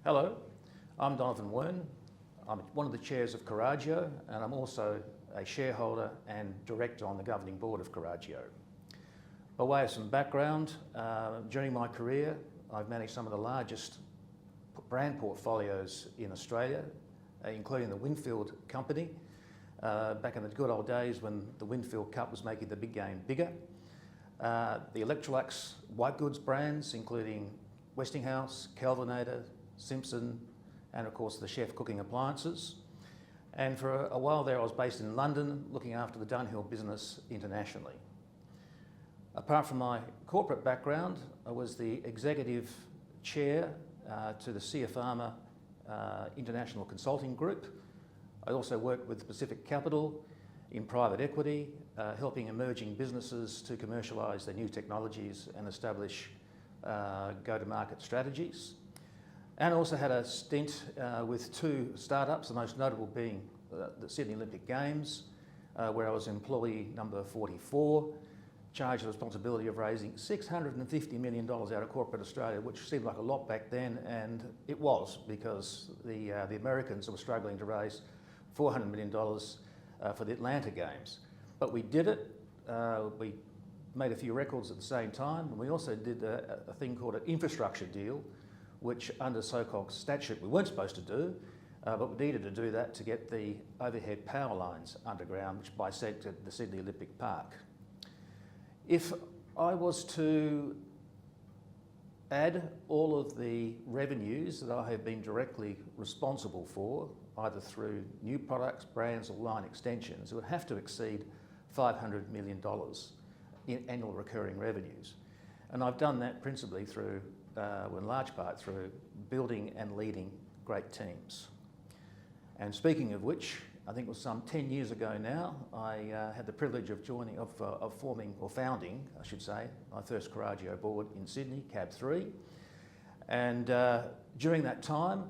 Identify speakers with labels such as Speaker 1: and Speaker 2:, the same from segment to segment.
Speaker 1: Hello, I'm Donovan Wearne. I'm one of the chairs of Coraggio, and I'm also a shareholder and director on the governing board of Coraggio. By way of some background, during my career, I've managed some of the largest brand portfolios in Australia, including the Winfield Company, back in the good old days when the Winfield Cup was making the big game bigger. The Electrolux white goods brands, including Westinghouse, Kelvinator, Simpson, and of course the Chef cooking appliances. And for a while there I was based in London looking after the Dunhill business internationally. Apart from my corporate background, I was the executive chair to the Sea Pharma International Consulting Group. I also worked with Pacific Capital in private equity, helping emerging businesses to commercialise their new technologies and establish go-to-market strategies. And I also had a stint with two startups, the most notable being the Sydney Olympic Games, where I was employee number 44, charged with the responsibility of raising $650 million out of corporate Australia, which seemed like a lot back then, and it was, because the Americans were struggling to raise $400 million for the Atlanta Games. But we did it. We made a few records at the same time, and we also did a thing called an infrastructure deal, which under so-called statute we weren't supposed to do, but we needed to do that to get the overhead power lines underground, which bisected the Sydney Olympic Park. If I was to add all of the revenues that I have been directly responsible for, either through new products, brands or line extensions, it would have to exceed $500 million in annual recurring revenues. And I've done that principally through, in large part through building and leading great teams. And speaking of which, I think it was some 10 years ago now, I had the privilege of founding, I should say, my first Coraggio board in Sydney, Cab 3. And during that time,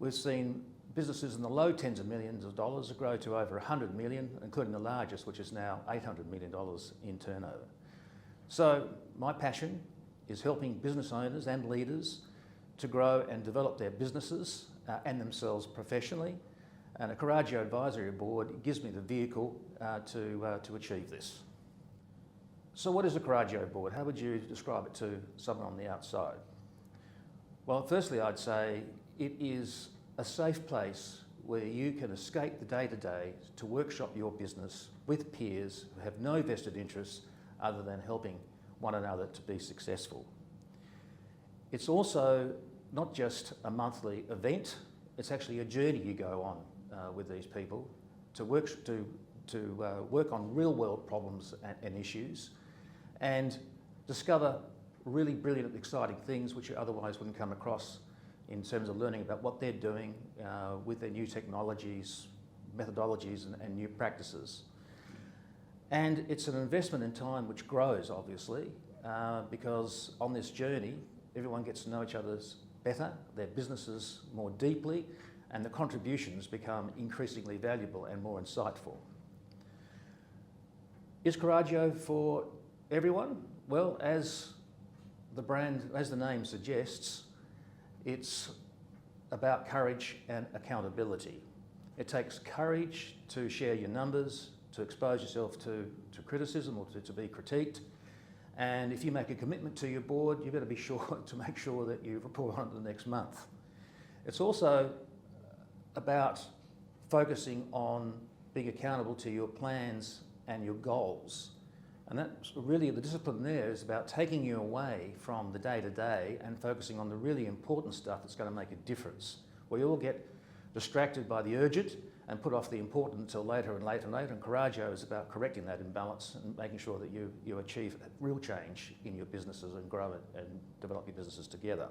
Speaker 1: we've seen businesses in the low tens of millions of dollars grow to over 100 million, including the largest, which is now $800 million in turnover. So my passion is helping business owners and leaders to grow and develop their businesses and themselves professionally. And a Coraggio advisory board gives me the vehicle to achieve this. So what is a Coraggio board? How would you describe it to someone on the outside? Well, firstly, I'd say it is a safe place where you can escape the day-to-day to workshop your business with peers who have no vested interests other than helping one another to be successful. It's also not just a monthly event, it's actually a journey you go on with these people to work on real-world problems and issues and discover really brilliant, exciting things which you otherwise wouldn't come across in terms of learning about what they're doing with their new technologies, methodologies and new practices. And it's an investment in time which grows, obviously, because on this journey, everyone gets to know each other better, their businesses more deeply, and the contributions become increasingly valuable and more insightful. Is Coraggio for everyone? Well, as the name suggests, it's about courage and accountability. It takes courage to share your numbers, to expose yourself to criticism or to be critiqued. And if you make a commitment to your board, you've got to be sure to make sure that you report on it the next month. It's also about focusing on being accountable to your plans and your goals. And that's really, the discipline there is about taking you away from the day-to-day and focusing on the really important stuff that's going to make a difference. We all get distracted by the urgent and put off the important until later and later and later, and Coraggio is about correcting that imbalance and making sure that you achieve real change in your businesses and grow it and develop your businesses together.